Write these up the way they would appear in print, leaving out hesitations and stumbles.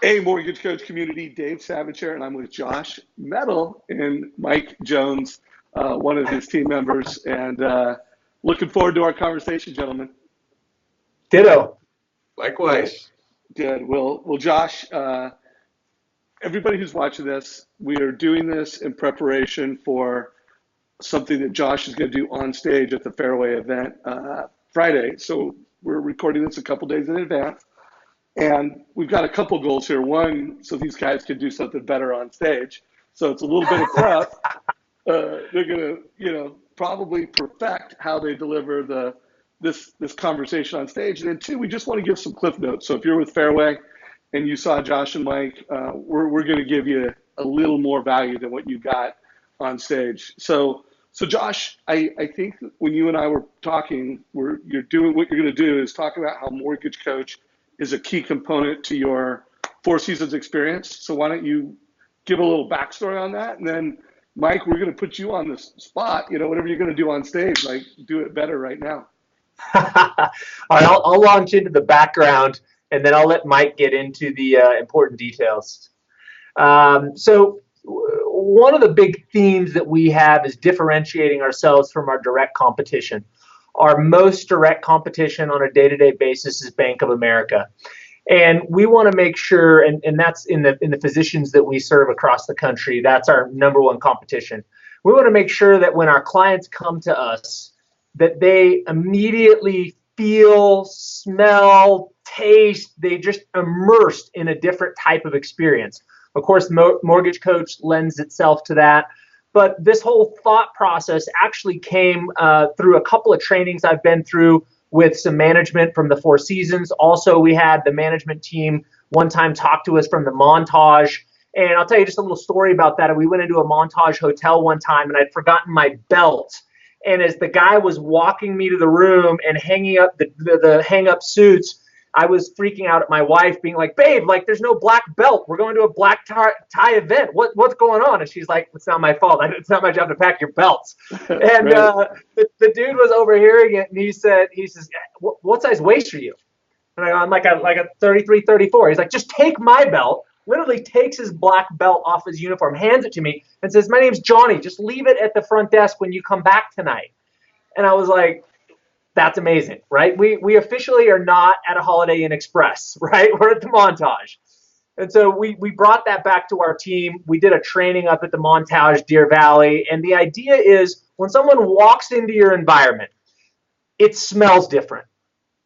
Hey, Mortgage Coach community, Dave Savage here, and I'm with Josh Mettle and Mike Jones, one of his team members, and looking forward to our conversation, gentlemen. Ditto. Likewise. Good. Well, Josh, everybody who's watching this, we are doing this in preparation for something that Josh is going to do on stage at the Fairway event Friday. So we're recording this a couple days in advance. And we've got a couple goals here. One, so these guys can do something better on stage. So it's a little bit of prep. They're gonna, probably perfect how they deliver this conversation on stage. And then two, we just want to give some cliff notes. So if you're with Fairway and you saw Josh and Mike, we're going to give you a little more value than what you got on stage. So Josh, I think when you and I were talking, you're doing what you're going to do is talk about how Mortgage Coach is a key component to your Four Seasons experience. So why don't you give a little backstory on that? And then, Mike, we're going to put you on the spot. Whatever you're going to do on stage, like, do it better right now. All right, I'll launch into the background, and then I'll let Mike get into the important details. So one of the big themes that we have is differentiating ourselves from our direct competition. Our most direct competition on a day-to-day basis is Bank of America. And we want to make sure, and that's in the physicians that we serve across the country, that's our number one competition. We want to make sure that when our clients come to us, that they immediately feel, smell, taste, they just immersed in a different type of experience. Of course, Mortgage Coach lends itself to that. But this whole thought process actually came through a couple of trainings I've been through with some management from the Four Seasons. Also, we had the management team one time talk to us from the Montage. And I'll tell you just a little story about that. We went into a Montage hotel one time, and I'd forgotten my belt. And as the guy was walking me to the room and hanging up the hang-up suits, I was freaking out at my wife, being like, babe, like, there's no black belt. We're going to a black tie event. What's going on? And she's like, it's not my fault. It's not my job to pack your belts. And the dude was overhearing it, and he says, what size waist are you? And I'm like a 33, 34. He's like, just take my belt. Literally takes his black belt off his uniform, hands it to me, and says, my name's Johnny. Just leave it at the front desk when you come back tonight. And I was like, that's amazing, right? We officially are not at a Holiday Inn Express, right? We're at the Montage. And so we brought that back to our team. We did a training up at the Montage, Deer Valley. And the idea is when someone walks into your environment, it smells different.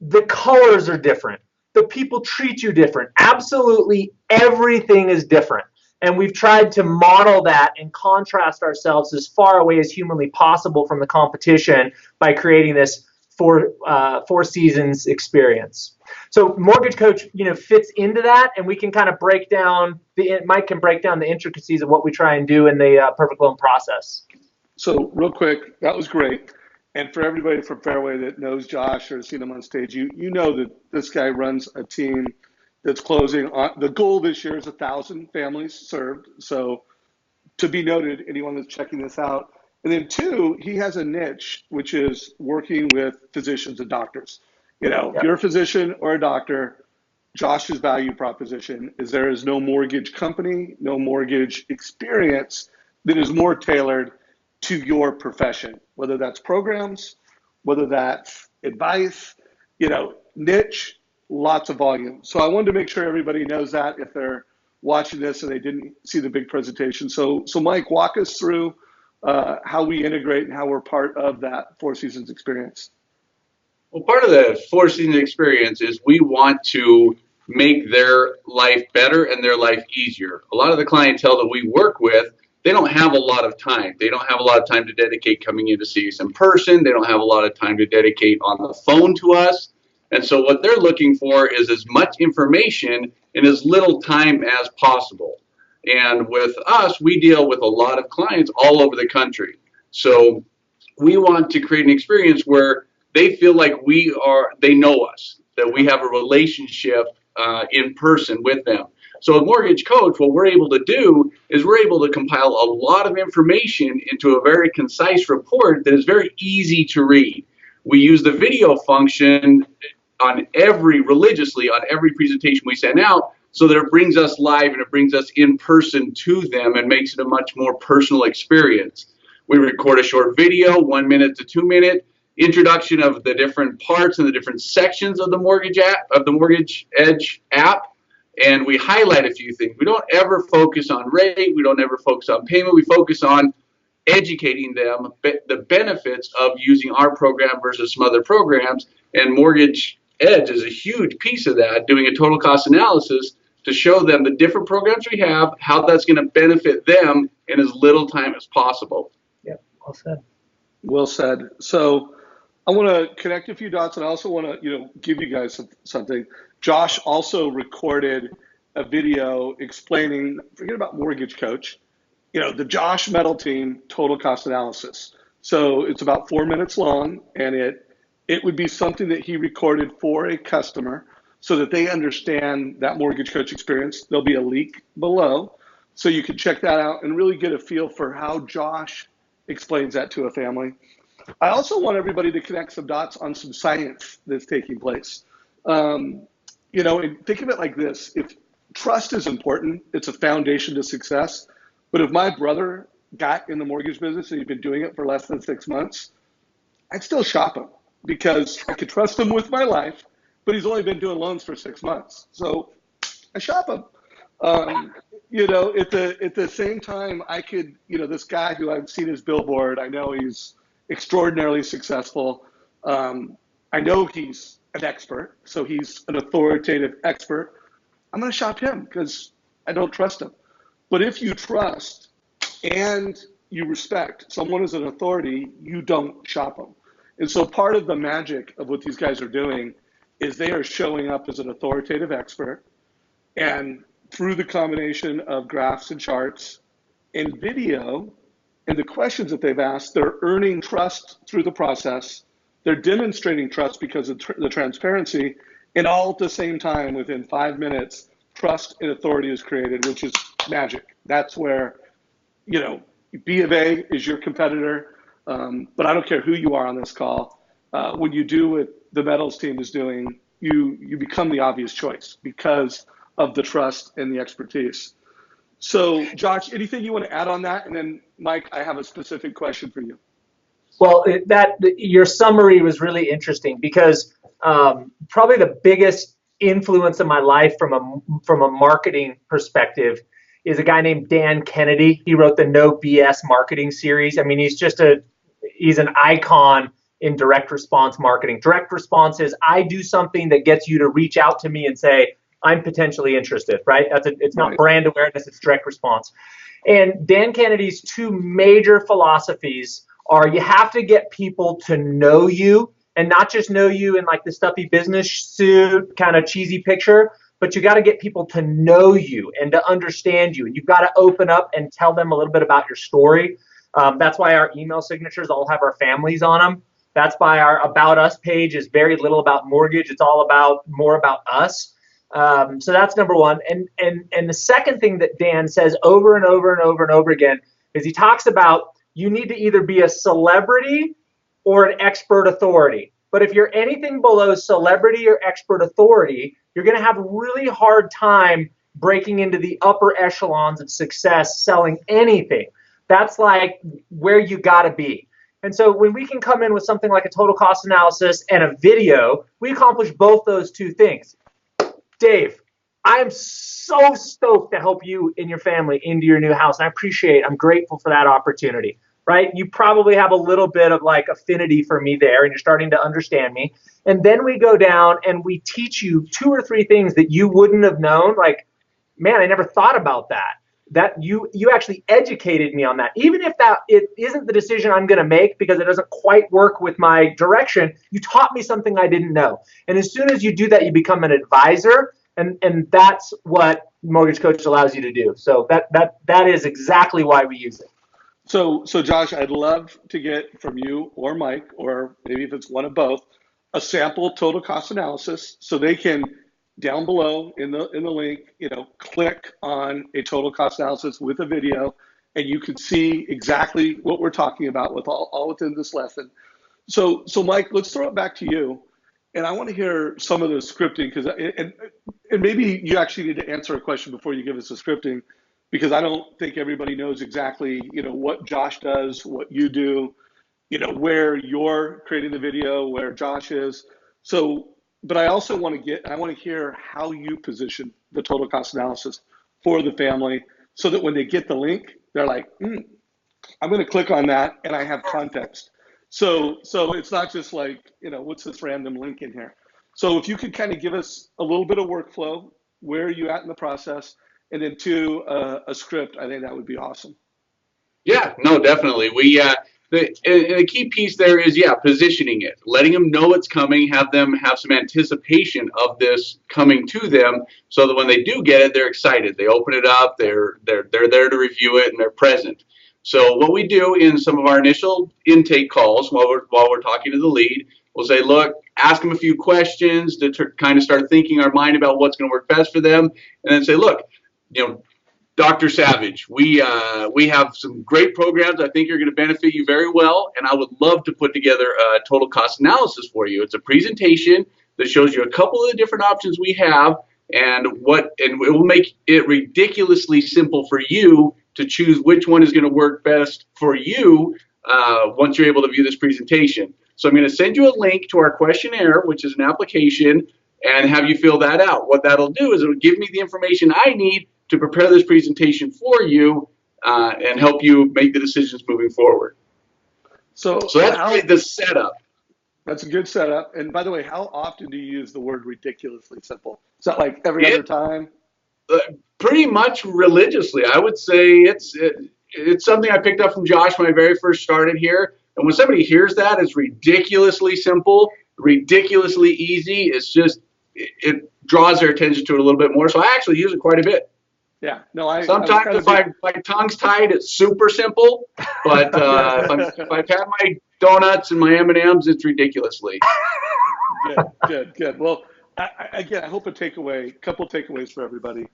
The colors are different. The people treat you different. Absolutely everything is different. And we've tried to model that and contrast ourselves as far away as humanly possible from the competition by creating this Four Seasons experience. So Mortgage Coach, fits into that, and we can kind of Mike can break down the intricacies of what we try and do in the perfect loan process. So real quick, that was great. And for everybody from Fairway that knows Josh or has seen him on stage, you know that this guy runs a team that's closing on. The goal this year is 1,000 families served. So to be noted, anyone that's checking this out. And then two, he has a niche, which is working with physicians and doctors. If you're a physician or a doctor, Josh's value proposition is there is no mortgage company, no mortgage experience that is more tailored to your profession, whether that's programs, whether that's advice, niche, lots of volume. So I wanted to make sure everybody knows that if they're watching this and they didn't see the big presentation. So Mike, walk us through how we integrate and how we're part of that Four Seasons experience. Well, part of the Four Seasons experience is we want to make their life better and their life easier. A lot of the clientele that we work with, they don't have a lot of time. They don't have a lot of time to dedicate coming in to see us in person. They don't have a lot of time to dedicate on the phone to us. And so what they're looking for is as much information in as little time as possible. And with us, we deal with a lot of clients all over the country. So we want to create an experience where they feel like they know us, that we have a relationship in person with them. So with Mortgage Coach, what we're able to do is we're able to compile a lot of information into a very concise report that is very easy to read. We use the video function religiously on every presentation we send out, so that it brings us live and it brings us in person to them and makes it a much more personal experience. We record a short video, 1 minute to 2 minute, introduction of the different parts and the different sections of the Mortgage app, of the Mortgage Edge app, and we highlight a few things. We don't ever focus on rate, we don't ever focus on payment, we focus on educating them the benefits of using our program versus some other programs, and Mortgage Edge is a huge piece of that, doing a total cost analysis to show them the different programs we have, how that's going to benefit them in as little time as possible. Yeah, well said. Well said. So I want to connect a few dots, and I also want to, give you guys something. Josh also recorded a video explaining, forget about Mortgage Coach, the Josh Mettle team total cost analysis. So it's about 4 minutes long, and it would be something that he recorded for a customer so that they understand that Mortgage Coach experience. There'll be a link below, so you can check that out and really get a feel for how Josh explains that to a family. I also want everybody to connect some dots on some science that's taking place. And think of it like this. If trust is important, it's a foundation to success. But if my brother got in the mortgage business and he'd been doing it for less than 6 months, I'd still shop him because I could trust him with my life, but he's only been doing loans for 6 months. So I shop him. At the same time, I could, this guy who I've seen his billboard, I know he's extraordinarily successful. I know he's an expert, so he's an authoritative expert. I'm going to shop him because I don't trust him. But if you trust and you respect someone as an authority, you don't shop them. And so part of the magic of what these guys are doing is they are showing up as an authoritative expert, and through the combination of graphs and charts and video and the questions that they've asked, they're earning trust through the process. They're demonstrating trust because of the transparency, and all at the same time, within 5 minutes, trust and authority is created, which is magic. That's where, B of A is your competitor, but I don't care who you are on this call. When you do what the Metals team is doing, you become the obvious choice because of the trust and the expertise. So, Josh, anything you want to add on that? And then, Mike, I have a specific question for you. Well, your summary was really interesting because probably the biggest influence in my life from a marketing perspective is a guy named Dan Kennedy. He wrote the No BS marketing series. I mean, he's an icon in direct response marketing. Direct response is I do something that gets you to reach out to me and say, I'm potentially interested, right? It's not brand awareness, it's direct response. And Dan Kennedy's two major philosophies are you have to get people to know you, and not just know you in like the stuffy business suit kind of cheesy picture, but you got to get people to know you and to understand you. And you've got to open up and tell them a little bit about your story. That's why our email signatures all have our families on them. That's why our About Us page is very little about mortgage. It's all more about us. So that's number one. And the second thing that Dan says over and over and over and over again is he talks about you need to either be a celebrity or an expert authority. But if you're anything below celebrity or expert authority, you're going to have a really hard time breaking into the upper echelons of success selling anything. That's like where you got to be. And so when we can come in with something like a total cost analysis and a video, we accomplish both those two things. Dave, I'm so stoked to help you and your family into your new house. And I'm grateful for that opportunity, right? You probably have a little bit of like affinity for me there and you're starting to understand me. And then we go down and we teach you 2 or 3 things that you wouldn't have known. Like, man, I never thought about that. That you actually educated me on that. Even if it isn't the decision I'm going to make because it doesn't quite work with my direction, you taught me something I didn't know. And as soon as you do that, you become an advisor, and that's what Mortgage Coach allows you to do. So that is exactly why we use it. So Josh, I'd love to get from you or Mike, or maybe if it's one of both, a sample total cost analysis so they can down below in the link, click on a total cost analysis with a video, and you can see exactly what we're talking about with all within this lesson. So Mike, let's throw it back to you. And I want to hear some of the scripting because, and maybe you actually need to answer a question before you give us the scripting, because I don't think everybody knows exactly, what Josh does, what you do, where you're creating the video, where Josh is. So, but I also I want to hear how you position the total cost analysis for the family so that when they get the link, they're like, I'm going to click on that and I have context. So it's not just like, what's this random link in here? So if you could kind of give us a little bit of workflow, where are you at in the process? And then two, a script, I think that would be awesome. Yeah, no, definitely. The key piece there is, yeah, positioning it, letting them know it's coming, have them have some anticipation of this coming to them, so that when they do get it, they're excited. They open it up, they're there to review it, and they're present. So what we do in some of our initial intake calls, while we're talking to the lead, we'll say, look, ask them a few questions to kind of start thinking our mind about what's going to work best for them, and then say, look, you know, Dr. Savage, we have some great programs I think are going to benefit you very well, and I would love to put together a total cost analysis for you. It's a presentation that shows you a couple of the different options we have, and it will make it ridiculously simple for you to choose which one is going to work best for you once you're able to view this presentation. So I'm going to send you a link to our questionnaire, which is an application, and have you fill that out. What that'll do is it'll give me the information I need to prepare this presentation for you and help you make the decisions moving forward. So that's really the setup. That's a good setup. And by the way, how often do you use the word ridiculously simple? Is that like every other time? Pretty much religiously. I would say it's something I picked up from Josh when I very first started here. And when somebody hears that, it's ridiculously simple, ridiculously easy. It's just, it draws their attention to it a little bit more. So I actually use it quite a bit. Yeah, no, sometimes if my tongue's tied, it's super simple. But if I've had my donuts and my M&Ms, it's ridiculously. Good. Well, again, I hope a couple takeaways for everybody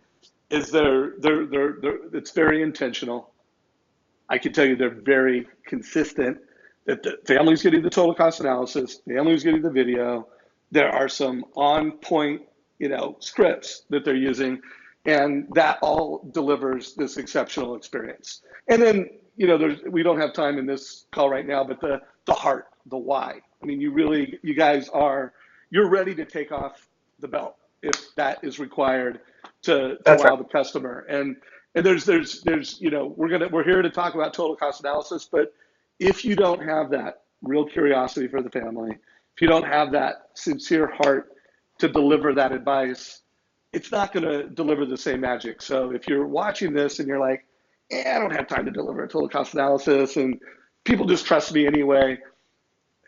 is it's very intentional. I can tell you they're very consistent. That the family's getting the total cost analysis, family's getting the video. There are some on point, scripts that they're using. And that all delivers this exceptional experience. And then, we don't have time in this call right now, but the heart, the why. I mean, you guys you're ready to take off the belt if that is required to allow the customer. And there's we're here to talk about total cost analysis, but if you don't have that real curiosity for the family, if you don't have that sincere heart to deliver that advice, it's not going to deliver the same magic. So if you're watching this and you're like, I don't have time to deliver a total cost analysis and people just trust me anyway,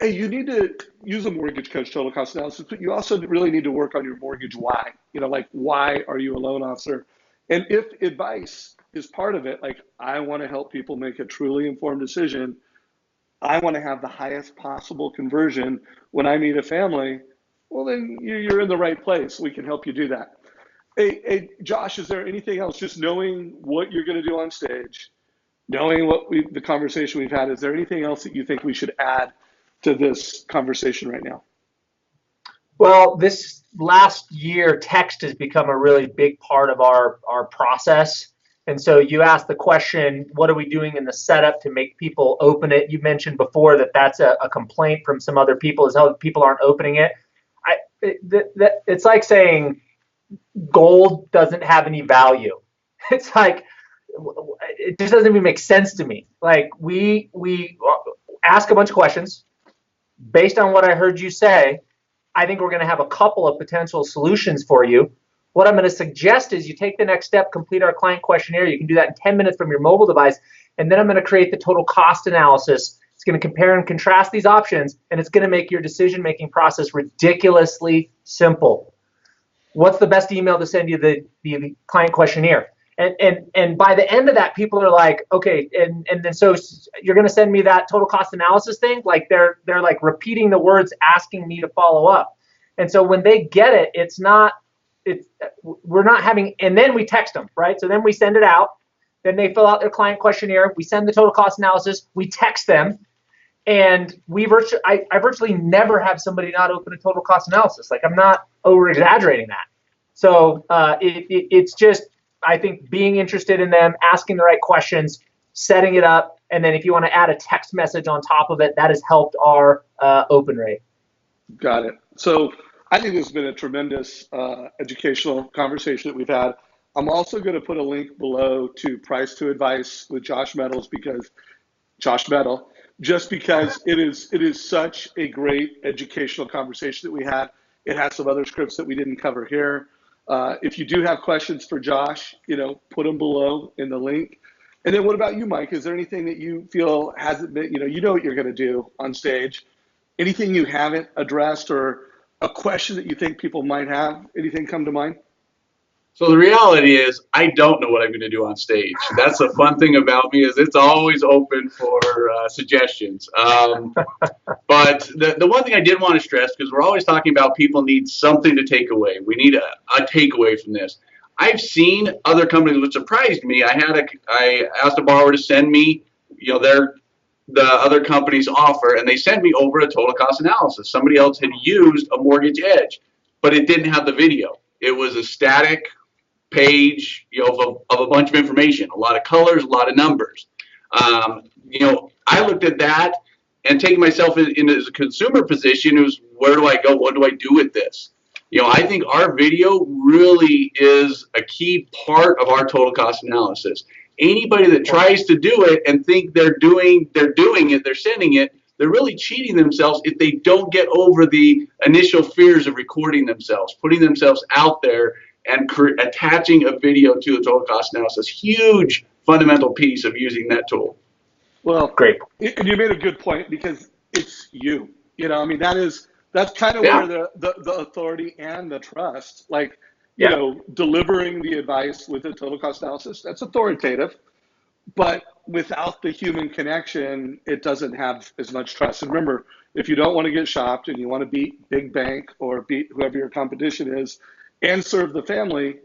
hey, you need to use a mortgage coach total cost analysis, but you also really need to work on your mortgage why. Like, why are you a loan officer? And if advice is part of it, like, I want to help people make a truly informed decision, I want to have the highest possible conversion when I meet a family, well, then you're in the right place. We can help you do that. Hey, Josh, is there anything else? Just knowing what you're going to do on stage, knowing the conversation we've had, is there anything else that you think we should add to this conversation right now? Well, this last year, text has become a really big part of our process. And so you asked the question, what are we doing in the setup to make people open it? You mentioned before that that's a complaint from some other people, is how people aren't opening it. It's like saying gold doesn't have any value. It's like, it just doesn't even make sense to me. Like, we ask a bunch of questions. Based on what I heard you say, I think we're going to have a couple of potential solutions for you. What I'm going to suggest is you take the next step, complete our client questionnaire. You can do that in 10 minutes from your mobile device. And then I'm going to create the total cost analysis. It's going to compare and contrast these options, and it's going to make your decision-making process ridiculously simple. What's the best email to send you the client questionnaire? And by the end of that, people are like, okay, and then so you're going to send me that total cost analysis thing? Like they're like repeating the words, asking me to follow up. And so when they get it, we're not having, and then we text them, right? So then we send it out. Then they fill out their client questionnaire. We send the total cost analysis. We text them. And I virtually never have somebody not open a total cost analysis. Like, I'm not over exaggerating that. So it's just, I think, being interested in them, asking the right questions, setting it up, and then if you want to add a text message on top of it, that has helped our open rate. Got it. So I think this has been a tremendous educational conversation that we've had. I'm also going to put a link below to Price to Advice with Josh Mettle, just because it is such a great educational conversation that we had. It has some other scripts that we didn't cover here. If you do have questions for Josh, put them below in the link. And then what about you, Mike? Is there anything that you feel hasn't been, you know what you're going to do on stage? Anything you haven't addressed or a question that you think people might have? Anything come to mind? So the reality is, I don't know what I'm going to do on stage. That's the fun thing about me, is it's always open for suggestions. But the one thing I did want to stress, because we're always talking about people need something to take away. We need a takeaway from this. I've seen other companies, which surprised me. I asked a borrower to send me, the other company's offer, and they sent me over a total cost analysis. Somebody else had used a mortgage edge, but it didn't have the video. It was a static page, of a bunch of information, a lot of colors, a lot of numbers. I looked at that and taking myself in as a consumer position, is where do I go? What do I do with this? I think our video really is a key part of our total cost analysis. Anybody that tries to do it and think they're doing it, they're sending it, they're really cheating themselves if they don't get over the initial fears of recording themselves, putting themselves out there, and attaching a video to a total cost analysis. Huge fundamental piece of using that tool. Well, Great. And you made a good point, because it's you. That's kind of Yeah. where the authority and the trust, like, Yeah. delivering the advice with a total cost analysis, that's authoritative. But without the human connection, it doesn't have as much trust. And remember, if you don't want to get shopped and you want to beat big bank or beat whoever your competition is and serve the family,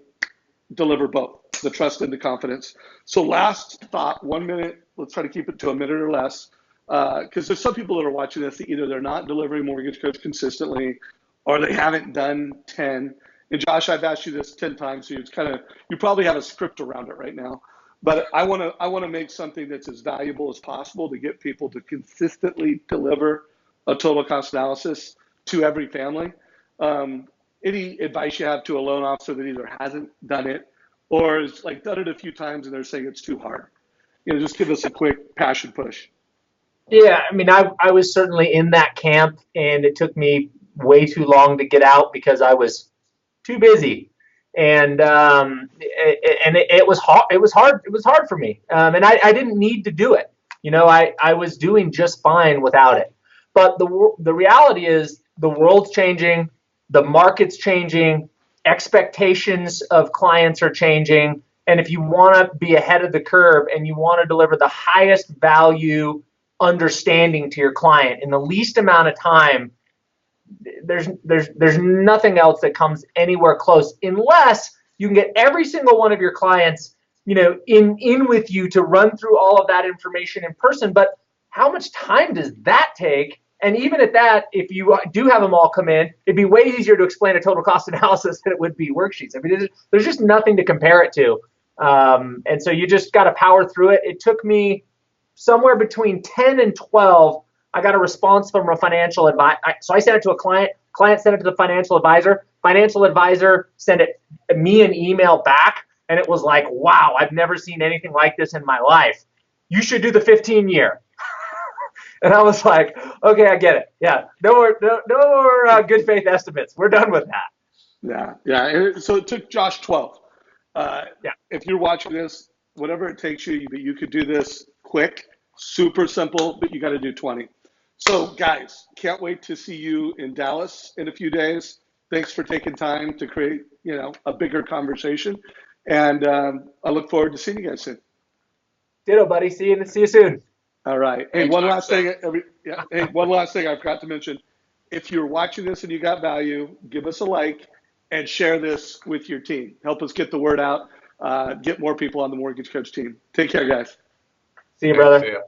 deliver both the trust and the confidence. So last thought, 1 minute, let's try to keep it to a minute or less, because there's some people that are watching this that either they're not delivering mortgage coach consistently or they haven't done 10. And Josh, I've asked you this 10 times, so you probably have a script around it right now. But I want to make something that's as valuable as possible to get people to consistently deliver a total cost analysis to every family. Any advice you have to a loan officer that either hasn't done it or has like done it a few times and they're saying it's too hard? Just give us a quick passion push. Yeah, I mean, I was certainly in that camp, and it took me way too long to get out because I was too busy, and it was hard. It was hard. It was hard for me, and I didn't need to do it. I was doing just fine without it. But the reality is, the world's changing, the market's changing, expectations of clients are changing, and if you want to be ahead of the curve and you want to deliver the highest value understanding to your client in the least amount of time, there's nothing else that comes anywhere close, unless you can get every single one of your clients in with you to run through all of that information in person. But how much time does that take? And even at that, if you do have them all come in, it'd be way easier to explain a total cost analysis than it would be worksheets. I mean, there's just nothing to compare it to, and so you just got to power through it. It took me somewhere between 10 and 12, I got a response from a financial advisor. So I sent it to a client sent it to the financial advisor sent me an email back, and it was like, wow, I've never seen anything like this in my life. You should do the 15-year. And I was like, okay, I get it. Yeah, no more good faith estimates. We're done with that. Yeah. And so it took Josh 12. Yeah. If you're watching this, whatever it takes you, but you could do this quick, super simple, but you got to do 20. So guys, can't wait to see you in Dallas in a few days. Thanks for taking time to create, a bigger conversation. And I look forward to seeing you guys soon. Ditto, buddy. See you soon. All right. Hey, one last thing I forgot to mention. If you're watching this and you got value, give us a like and share this with your team. Help us get the word out, get more people on the Mortgage Coach team. Take care, guys. See you, brother. See ya.